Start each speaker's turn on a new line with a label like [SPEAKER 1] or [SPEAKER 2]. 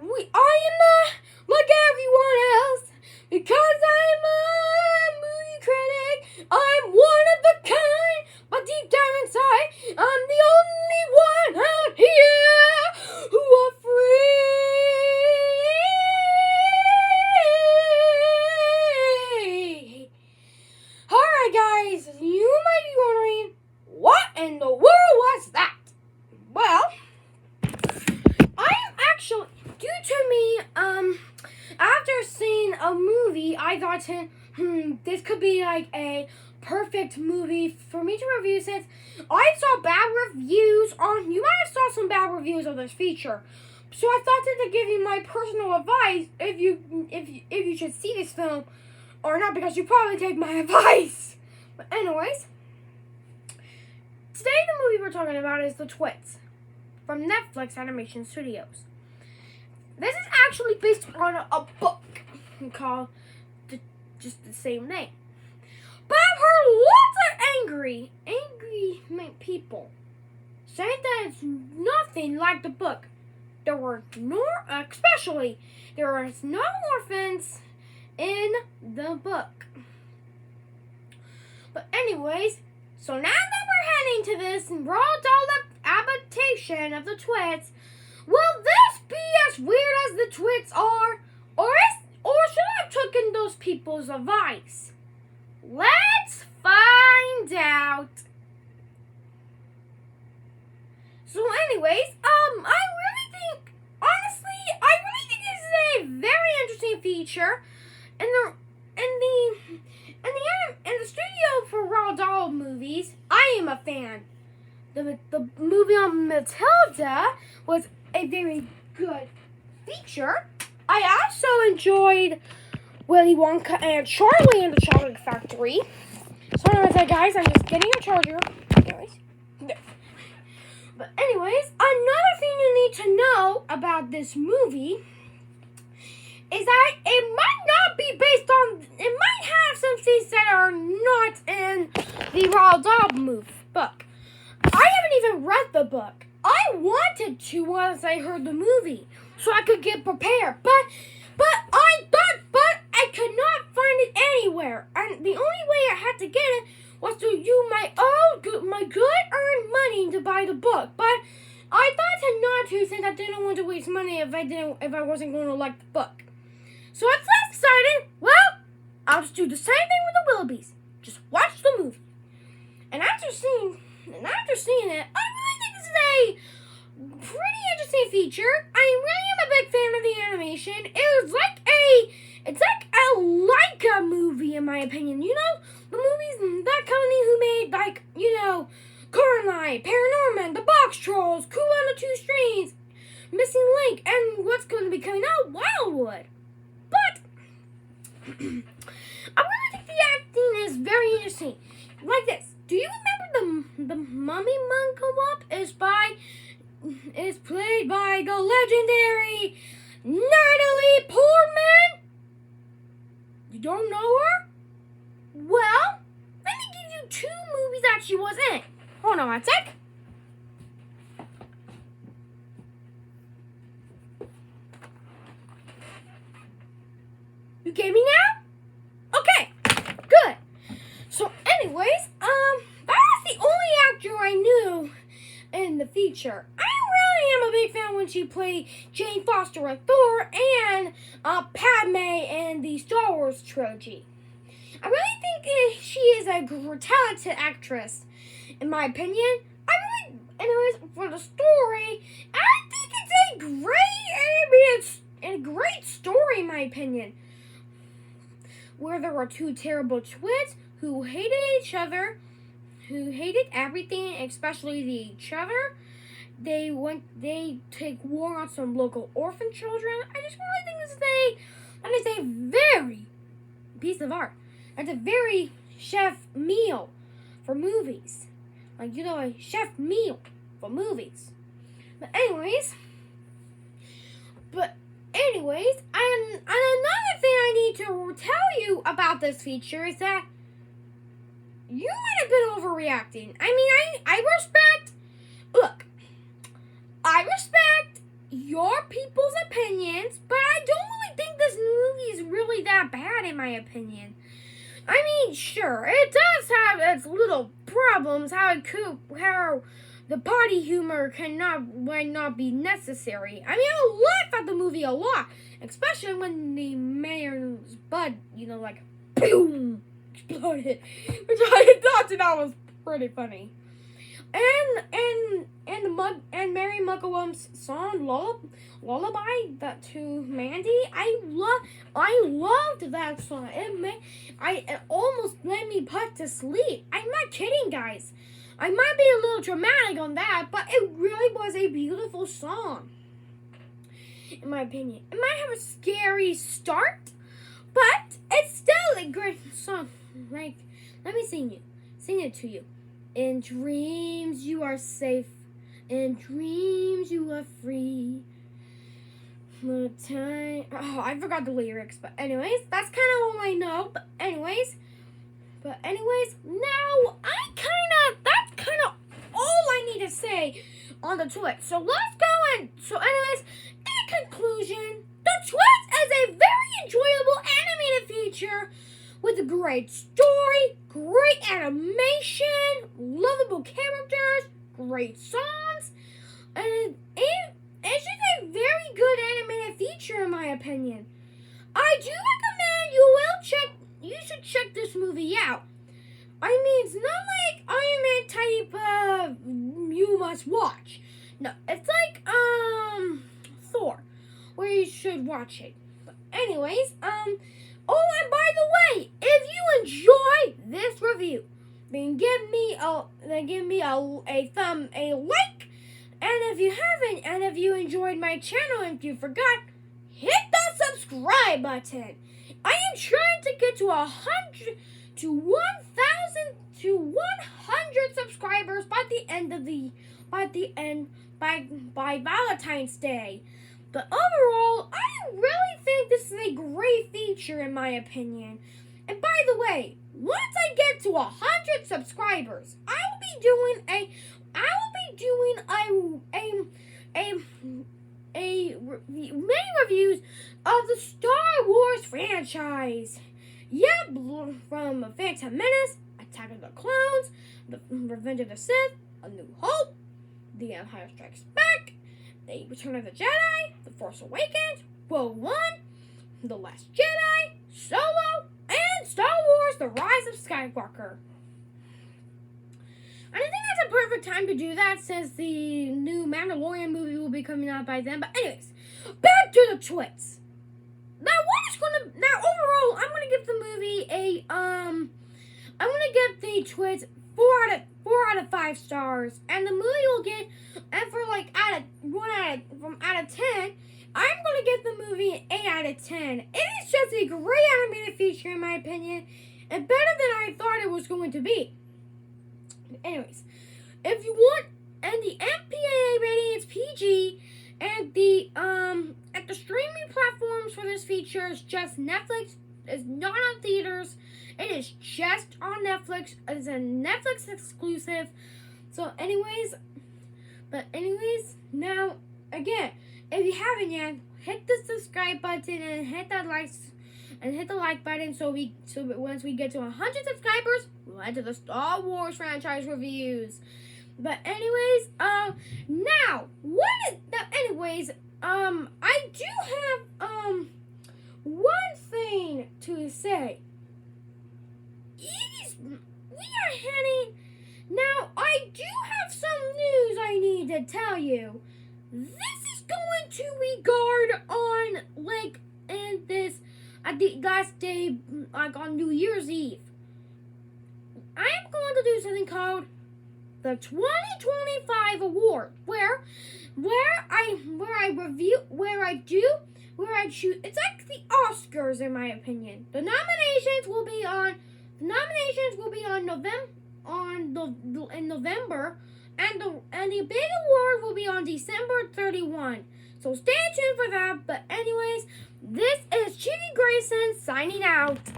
[SPEAKER 1] I am not like everyone else because I'm a movie critic. I'm one of a kind, but deep down inside, I'm the only one out here who are free. Alright guys, you might be wondering, what in the world was that? Well, due to me, after seeing a movie, I thought, this could be like a perfect movie for me to review since I saw bad reviews you might have saw some bad reviews of this feature. So I thought to give you my personal advice if you should see this film or not, because you probably take my advice. But anyways, today the movie we're talking about is The Twits from Netflix Animation Studios. This is actually based on a book called just the same name. But I've heard lots of angry people saying that it's nothing like the book. There was no orphans in the book. But anyways, so now that we're heading to this Roald Dahl adaptation of the Twits, will this be as weird as the Twits are, or should I have taken those people's advice? Let's find out. So anyways, I really think this is a very interesting feature, and the studio for Roald Dahl movies, I am a fan. The movie on Matilda was a very good feature. I also enjoyed Willy Wonka and Charlie and the Chocolate Factory. Sorry about that, guys. I'm just getting a charger. But anyways, another thing you need to know about this movie is that it might have some things that are not in the Roald Dahl book. I haven't even read the book. I wanted to once I heard the movie, so I could get prepared. But I could not find it anywhere, and the only way I had to get it was to use my good earned money to buy the book. But I thought not to, since I didn't want to waste money if I wasn't going to like the book. So I decided, well, I'll just do the same thing with the Willoughbys. Just watch the movie. And after seeing it, I really think this is a pretty interesting feature. I really am a big fan of the animation. It's like a Leica movie, in my opinion. You know, the movies, that company who made, Coraline, Paranorman, The Box Trolls, Cool on the Two Strings, Missing Link, and what's going to be coming out, Wildwood. But I really think the acting is very interesting. Like this. Do you remember the Mummy Monk-a-Wop is played by the legendary Natalie Portman? You don't know her? Well, let me give you 2 movies that she was in. Hold on one sec. You get me now? Okay, good. So anyways, that's the only actor I knew in the feature. I really am a big fan when she played Jane Foster as Thor and Padme in the Star Wars trilogy. I really think she is a talented actress, in my opinion. Anyways, for the story, I think it's a great story, in my opinion, where there are 2 terrible twins who hated each other, who hated everything, especially each other. They take war on some local orphan children. I just really think that is a very piece of art. That's a very chef meal for movies. A chef meal for movies. But anyways, and another thing I need to tell you about this feature is that you might have been overreacting. I mean, I respect your people's opinion, my opinion. I mean, sure, it does have its little problems, how the party humor might not be necessary. I mean, I laugh at the movie a lot, especially when the mayor's butt, like, boom, exploded, which I thought that was pretty funny. And Mary Muggleum's song Lullaby that to Mandy, I loved that song. It almost made me put to sleep. I'm not kidding, guys. I might be a little dramatic on that, but it really was a beautiful song. In my opinion, it might have a scary start, but it's still a great song. Like, let me sing it to you. In dreams you are safe, in dreams you are free. I forgot the lyrics, but anyways, that's kind of all I know. But anyways, now that's kind of all I need to say on the Twits. So let's go anyways, in conclusion, the Twits is a very enjoyable animated feature with a great story, great animation, lovable characters, great songs, and it's just a very good animated feature in my opinion. I do recommend you should check this movie out. I mean, it's not like Iron Man type of you must watch. No, it's like Thor, where you should watch it. But anyways, oh, and by the way, if you enjoy this review, then give me a like. And if you haven't, and if you enjoyed my channel and if you forgot, hit the subscribe button. I am trying to get to 1,000 to 1,000 to 100 subscribers by Valentine's Day. But overall, I really think this is a great feature in my opinion. And by the way, once I get to 100 subscribers, I will be doing many reviews of the Star Wars franchise. Yep, from Phantom Menace, Attack of the Clones, the Revenge of the Sith, A New Hope, The Empire Strikes Back, The Return of the Jedi, The Force Awakens, Rogue One, The Last Jedi, Solo, and Star Wars The Rise of Skywalker. And I think that's a perfect time to do that since the new Mandalorian movie will be coming out by then. But anyways, back to the Twits. Now overall, I'm gonna give the movie I'm gonna give the Twits 4 out of 5 stars, and the movie will get, and for like out of 10, I'm gonna give the movie an 8 out of 10. It is just a great animated feature in my opinion, and better than I thought it was going to be. Anyways, if you want, and the MPAA rating is PG, and the streaming platforms for this feature is just Netflix. It's not on theaters. It is just on Netflix. It's a Netflix exclusive. So anyways, now again, if you haven't yet, hit the subscribe button and hit the like button so once we get to 100 subscribers, we'll head to the Star Wars franchise reviews. But anyways, I do have one thing to say. We are heading now. I do have some news I need to tell you. This is going to regard on at the last day, like on New Year's Eve. I am going to do something called the 2025 award, where I choose. It's like the Oscars in my opinion. The nominations will be on November, and the big award will be on December 31. So stay tuned for that. But anyways, this is Chicky Grayson signing out.